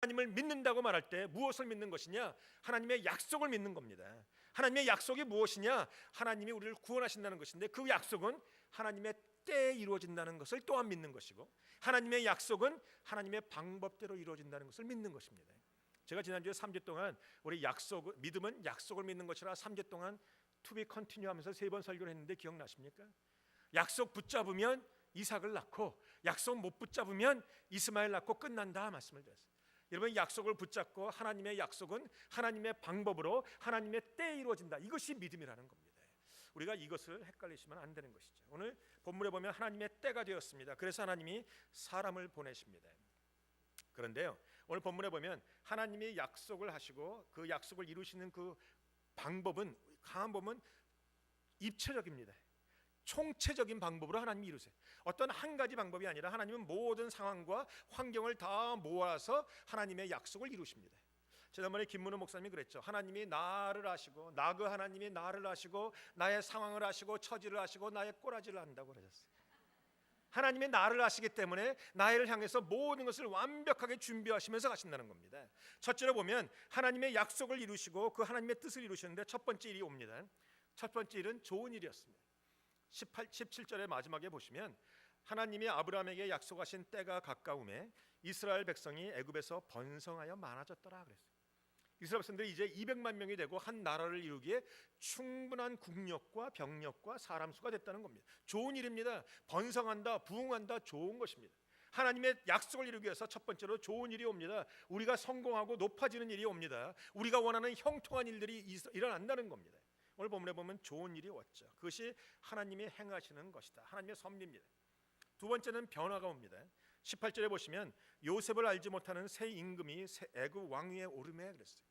하나님을 믿는다고 말할 때 무엇을 믿는 것이냐? 하나님의 약속을 믿는 겁니다. 하나님의 약속이 무엇이냐? 하나님이 우리를 구원하신다는 것인데 그 약속은 하나님의 때에 이루어진다는 것을 또한 믿는 것이고, 하나님의 약속은 하나님의 방법대로 이루어진다는 것을 믿는 것입니다. 제가 지난주에 3주 동안 우리 믿음은 약속을 믿는 것이라 3주 동안 to be continue 하면서 3번 설교를 했는데 기억나십니까? 약속 붙잡으면 이삭을 낳고 약속 못 붙잡으면 이스마엘 낳고 끝난다 말씀을 드렸어요. 여러분, 약속을 붙잡고 하나님의 약속은 하나님의 방법으로 하나님의 때에 이루어진다. 이것이 믿음이라는 겁니다. 우리가 이것을 헷갈리시면 안 되는 것이죠. 오늘 본문에 보면 하나님의 때가 되었습니다. 그래서 하나님이 사람을 보내십니다. 그런데요, 오늘 본문에 보면 하나님이 약속을 하시고 그 약속을 이루시는 그 방법은, 강한 법은 입체적입니다. 총체적인 방법으로 하나님이 이루세요. 어떤 한 가지 방법이 아니라 하나님은 모든 상황과 환경을 다 모아서 하나님의 약속을 이루십니다. 지난번에 김문호 목사님이 그랬죠. 하나님이 나를 아시고, 그 하나님이 나를 아시고 나의 상황을 아시고 처지를 아시고 나의 꼬라지를 안다고 그러셨어요. 하나님이 나를 아시기 때문에 나를 향해서 모든 것을 완벽하게 준비하시면서 가신다는 겁니다. 첫째로 보면 하나님의 약속을 이루시고 그 하나님의 뜻을 이루시는데 첫 번째 일이 옵니다. 첫 번째 일은 좋은 일이었습니다. 17절의 마지막에 보시면 하나님이 아브라함에게 약속하신 때가 가까움에 이스라엘 백성이 애굽에서 번성하여 많아졌더라 그랬어요. 이스라엘 백성들이 이제 200만 명이 되고 한 나라를 이루기에 충분한 국력과 병력과 사람 수가 됐다는 겁니다. 좋은 일입니다. 번성한다, 부흥한다, 좋은 것입니다. 하나님의 약속을 이루기 위해서 첫 번째로 좋은 일이 옵니다. 우리가 성공하고 높아지는 일이 옵니다. 우리가 원하는 형통한 일들이 일어난다는 겁니다. 오늘 본문에 보면 좋은 일이 왔죠. 그것이 하나님이 행하시는 것이다. 하나님의 섭리입니다. 두 번째는 변화가 옵니다. 18절에 보시면 요셉을 알지 못하는 새 임금이 애굽 왕위에 오르매 그랬어요.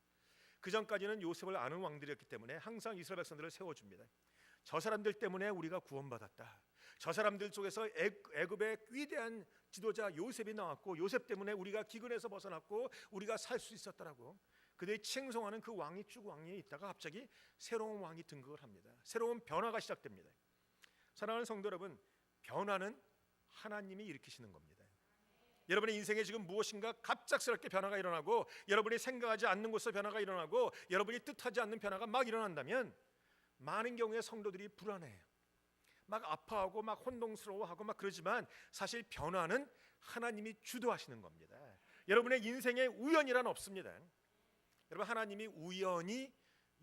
그 전까지는 요셉을 아는 왕들이었기 때문에 항상 이스라엘 백성들을 세워줍니다. 저 사람들 때문에 우리가 구원받았다. 저 사람들 속에서 애굽의 위대한 지도자 요셉이 나왔고 요셉 때문에 우리가 기근에서 벗어났고 우리가 살 수 있었다라고 그들이 칭송하는 그 왕이 쭉 왕위에 있다가 갑자기 새로운 왕이 등극을 합니다. 새로운 변화가 시작됩니다. 사랑하는 성도 여러분, 변화는 하나님이 일으키시는 겁니다. 여러분의 인생에 지금 무엇인가 갑작스럽게 변화가 일어나고 여러분이 생각하지 않는 곳에서 변화가 일어나고 여러분이 뜻하지 않는 변화가 막 일어난다면 많은 경우에 성도들이 불안해요. 막 아파하고 막 혼동스러워하고 막 그러지만 사실 변화는 하나님이 주도하시는 겁니다. 여러분의 인생에 우연이란 없습니다. 여러분, 하나님이 우연히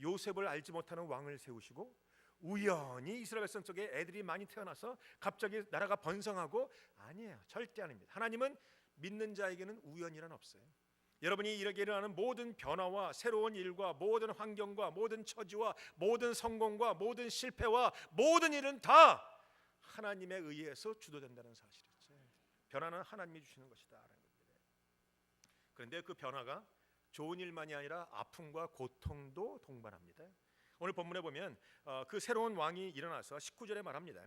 요셉을 알지 못하는 왕을 세우시고 우연히 이스라엘 백성 속에 애들이 많이 태어나서 갑자기 나라가 번성하고 아니에요. 절대 아닙니다. 하나님은 믿는 자에게는 우연이란 없어요. 여러분이 이렇게 일어나는 모든 변화와 새로운 일과 모든 환경과 모든 처지와 모든 성공과 모든 실패와 모든 일은 다 하나님에 의해서 주도된다는 사실이죠. 변화는 하나님이 주시는 것이다. 그런데 그 변화가 좋은 일만이 아니라 아픔과 고통도 동반합니다. 오늘 본문에 보면 그 새로운 왕이 일어나서 19절에 말합니다.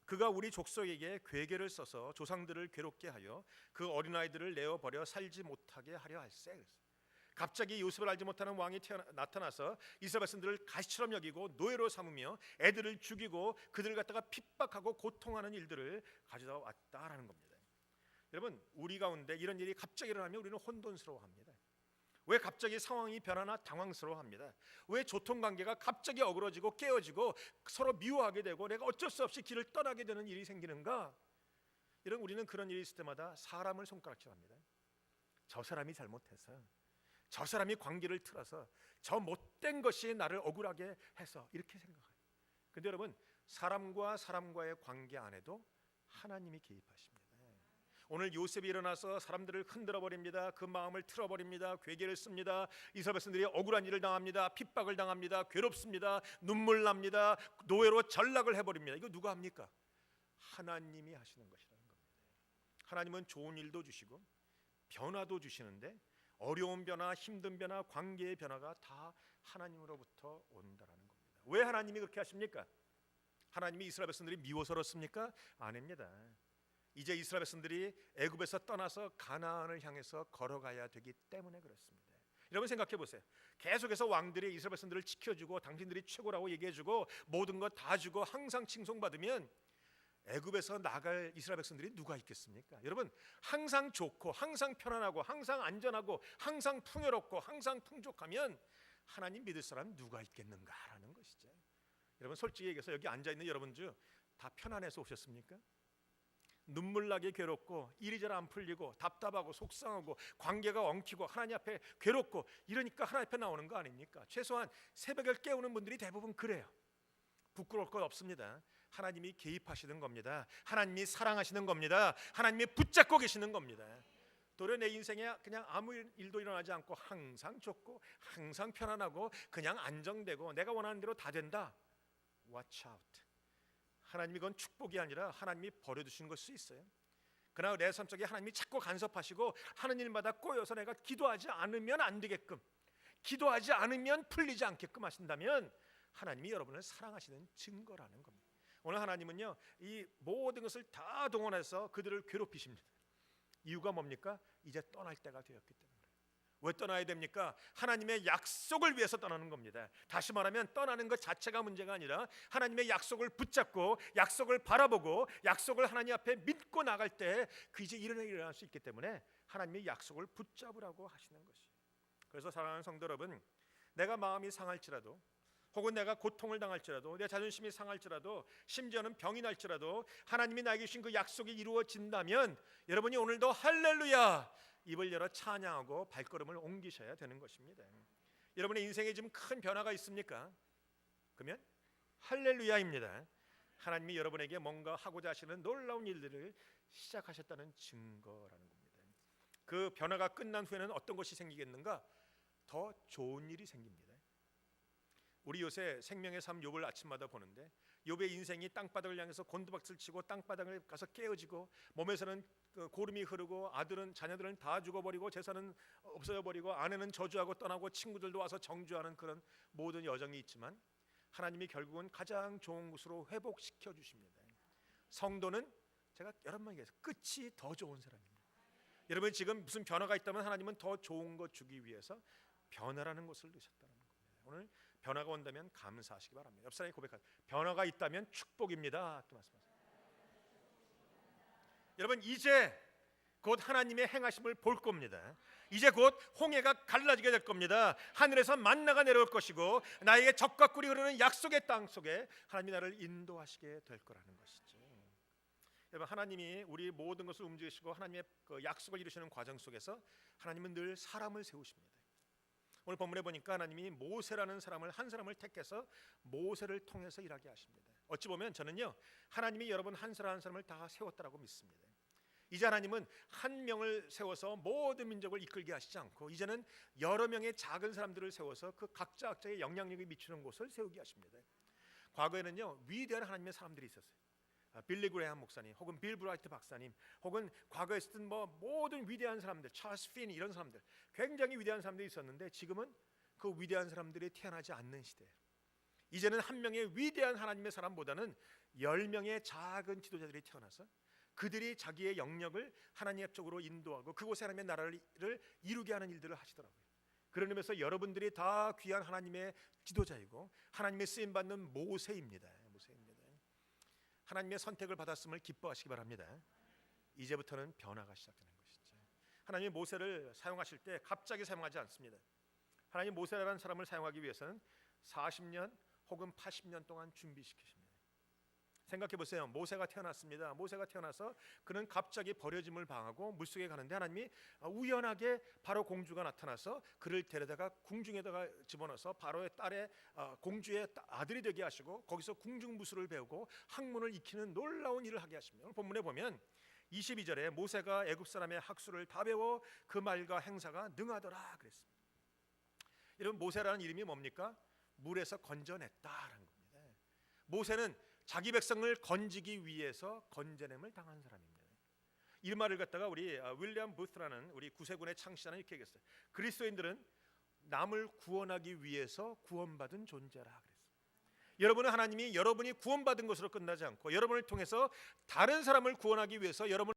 그가 우리 족속에게 괴계를 써서 조상들을 괴롭게 하여 그 어린아이들을 내어버려 살지 못하게 하려 할세. 갑자기 요셉을 알지 못하는 왕이 나타나서 이스라엘 백성들을 가시처럼 여기고 노예로 삼으며 애들을 죽이고 그들을 갖다가 핍박하고 고통하는 일들을 가져다 왔다라는 겁니다. 여러분, 우리 가운데 이런 일이 갑자기 일어나면 우리는 혼돈스러워합니다. 왜 갑자기 상황이 변하나 당황스러워합니다. 왜 조통관계가 갑자기 어그러지고 깨어지고 서로 미워하게 되고 내가 어쩔 수 없이 길을 떠나게 되는 일이 생기는가? 우리는 그런 일이 있을 때마다 사람을 손가락질합니다. 저 사람이 잘못해서, 저 사람이 관계를 틀어서, 저 못된 것이 나를 억울하게 해서 이렇게 생각해요. 근데 여러분, 사람과 사람과의 관계 안에도 하나님이 개입하십니다. 오늘 요셉이 일어나서 사람들을 흔들어 버립니다. 그 마음을 틀어버립니다. 괴계를 씁니다. 이스라엘 백성들이 억울한 일을 당합니다. 핍박을 당합니다. 괴롭습니다. 눈물 납니다. 노예로 전락을 해버립니다. 이거 누가 합니까? 하나님이 하시는 것이라는 겁니다. 하나님은 좋은 일도 주시고 변화도 주시는데 어려운 변화, 힘든 변화, 관계의 변화가 다 하나님으로부터 온다라는 겁니다. 왜 하나님이 그렇게 하십니까? 하나님이 이스라엘 백성들이 미워서 그렇습니까? 아닙니다. 이제 이스라엘 백성들이 애굽에서 떠나서 가나안을 향해서 걸어가야 되기 때문에 그렇습니다. 여러분 생각해 보세요. 계속해서 왕들이 이스라엘 백성들을 지켜주고 당신들이 최고라고 얘기해주고 모든 것 다 주고 항상 칭송받으면 애굽에서 나갈 이스라엘 백성들이 누가 있겠습니까? 여러분, 항상 좋고 항상 편안하고 항상 안전하고 항상 풍요롭고 항상 풍족하면 하나님 믿을 사람 누가 있겠는가라는 것이죠. 여러분, 솔직히 얘기해서 여기 앉아있는 여러분 중 다 편안해서 오셨습니까? 눈물나게 괴롭고 일이 잘 안 풀리고 답답하고 속상하고 관계가 엉키고 하나님 앞에 괴롭고 이러니까 하나님 앞에 나오는 거 아닙니까? 최소한 새벽을 깨우는 분들이 대부분 그래요. 부끄러울 것 없습니다. 하나님이 개입하시는 겁니다. 하나님이 사랑하시는 겁니다. 하나님이 붙잡고 계시는 겁니다. 도리어 내 인생에 그냥 아무 일도 일어나지 않고 항상 좋고 항상 편안하고 그냥 안정되고 내가 원하는 대로 다 된다. Watch out. 하나님이 그건 축복이 아니라 하나님이 버려두신 걸 수 있어요. 그러나 내 삶 속에 하나님이 자꾸 간섭하시고 하는 일마다 꼬여서 내가 기도하지 않으면 안 되게끔, 기도하지 않으면 풀리지 않게끔 하신다면 하나님이 여러분을 사랑하시는 증거라는 겁니다. 오늘 하나님은요, 이 모든 것을 다 동원해서 그들을 괴롭히십니다. 이유가 뭡니까? 이제 떠날 때가 되었기 때문에. 왜 떠나야 됩니까? 하나님의 약속을 위해서 떠나는 겁니다. 다시 말하면 떠나는 것 자체가 문제가 아니라 하나님의 약속을 붙잡고 약속을 바라보고 약속을 하나님 앞에 믿고 나갈 때 그 이제 일어날 수 있기 때문에 하나님의 약속을 붙잡으라고 하시는 것이에요. 그래서 사랑하는 성도 여러분, 내가 마음이 상할지라도 혹은 내가 고통을 당할지라도 내 자존심이 상할지라도 심지어는 병이 날지라도 하나님이 나에게 주신 그 약속이 이루어진다면 여러분이 오늘도 할렐루야 입을 열어 찬양하고 발걸음을 옮기셔야 되는 것입니다. 여러분의 인생에 지금 큰 변화가 있습니까? 그러면 할렐루야입니다. 하나님이 여러분에게 뭔가 하고자 하시는 놀라운 일들을 시작하셨다는 증거라는 겁니다. 그 변화가 끝난 후에는 어떤 것이 생기겠는가? 더 좋은 일이 생깁니다. 우리 요새 생명의 삶 욥을 아침마다 보는데 욥의 인생이 땅바닥을 향해서 곤두박질 치고 땅바닥을 가서 깨어지고 몸에서는 고름이 흐르고 아들은 자녀들은 다 죽어버리고 재산은 없어져버리고 아내는 저주하고 떠나고 친구들도 와서 정죄하는 그런 모든 여정이 있지만 하나님이 결국은 가장 좋은 곳으로 회복시켜 주십니다. 성도는 제가 여러 번 얘기해서 끝이 더 좋은 사람입니다. 여러분 지금 무슨 변화가 있다면 하나님은 더 좋은 것 주기 위해서 변화라는 것을 넣으셨다는 겁니다. 오늘 변화가 온다면 감사하시기 바랍니다. 옆 사람이 고백하세요. 변화가 있다면 축복입니다. 또 말씀하세요. 여러분 이제 곧 하나님의 행하심을 볼 겁니다. 이제 곧 홍해가 갈라지게 될 겁니다. 하늘에서 만나가 내려올 것이고 나에게 젖과 꿀이 흐르는 약속의 땅 속에 하나님이 나를 인도하시게 될 거라는 것이죠. 여러분 하나님이 우리 모든 것을 움직이시고 하나님의 그 약속을 이루시는 과정 속에서 하나님은 늘 사람을 세우십니다. 오늘 본문에 보니까 하나님이 모세라는 사람을 한 사람을 택해서 모세를 통해서 일하게 하십니다. 어찌 보면 저는요 하나님이 여러분 한 사람 한 사람을 다 세웠다라고 믿습니다. 이제 하나님은 한 명을 세워서 모든 민족을 이끌게 하시지 않고 이제는 여러 명의 작은 사람들을 세워서 그 각자의 영향력이 미치는 곳을 세우게 하십니다. 과거에는요 위대한 하나님의 사람들이 있었어요. 빌리 그레이엄 목사님 혹은 빌 브라이트 박사님 혹은 과거에 있었던 모든 위대한 사람들 찰스 핀 이런 사람들 굉장히 위대한 사람들이 있었는데 지금은 그 위대한 사람들이 태어나지 않는 시대예요. 이제는 한 명의 위대한 하나님의 사람보다는 10명의 작은 지도자들이 태어나서 그들이 자기의 영역을 하나님 쪽으로 인도하고 그곳에 하나님의 나라를 이루게 하는 일들을 하시더라고요. 그런 의미에서 여러분들이 다 귀한 하나님의 지도자이고 하나님의 쓰임받는 모세입니다. 하나님의 선택을 받았음을 기뻐하시기 바랍니다. 이제부터는 변화가 시작되는 것이죠. 하나님이 모세를 사용하실 때 갑자기 사용하지 않습니다. 하나님 모세라는 사람을 사용하기 위해서는 40년 혹은 80년 동안 준비시키십니다. 생각해 보세요. 모세가 태어났습니다. 모세가 태어나서 그는 갑자기 버려짐을 당하고 물속에 가는데 하나님이 우연하게 바로 공주가 나타나서 그를 데려다가 궁중에다가 집어넣어서 바로의 딸의 공주의 아들이 되게 하시고 거기서 궁중무술을 배우고 학문을 익히는 놀라운 일을 하게 하십니다. 오늘 본문에 보면 22절에 모세가 애굽 사람의 학술을 다 배워 그 말과 행사가 능하더라 그랬습니다. 여러분 모세라는 이름이 뭡니까? 물에서 건져냈다라는 겁니다. 모세는 자기 백성을 건지기 위해서 건져냄을 당한 사람입니다. 이 말을 갖다가 우리 윌리엄 부스라는 우리 구세군의 창시자는 이렇게 얘기했어요. 그리스도인들은 남을 구원하기 위해서 구원받은 존재라 그랬어요. 여러분은 하나님이 여러분이 구원받은 것으로 끝나지 않고 여러분을 통해서 다른 사람을 구원하기 위해서 여러분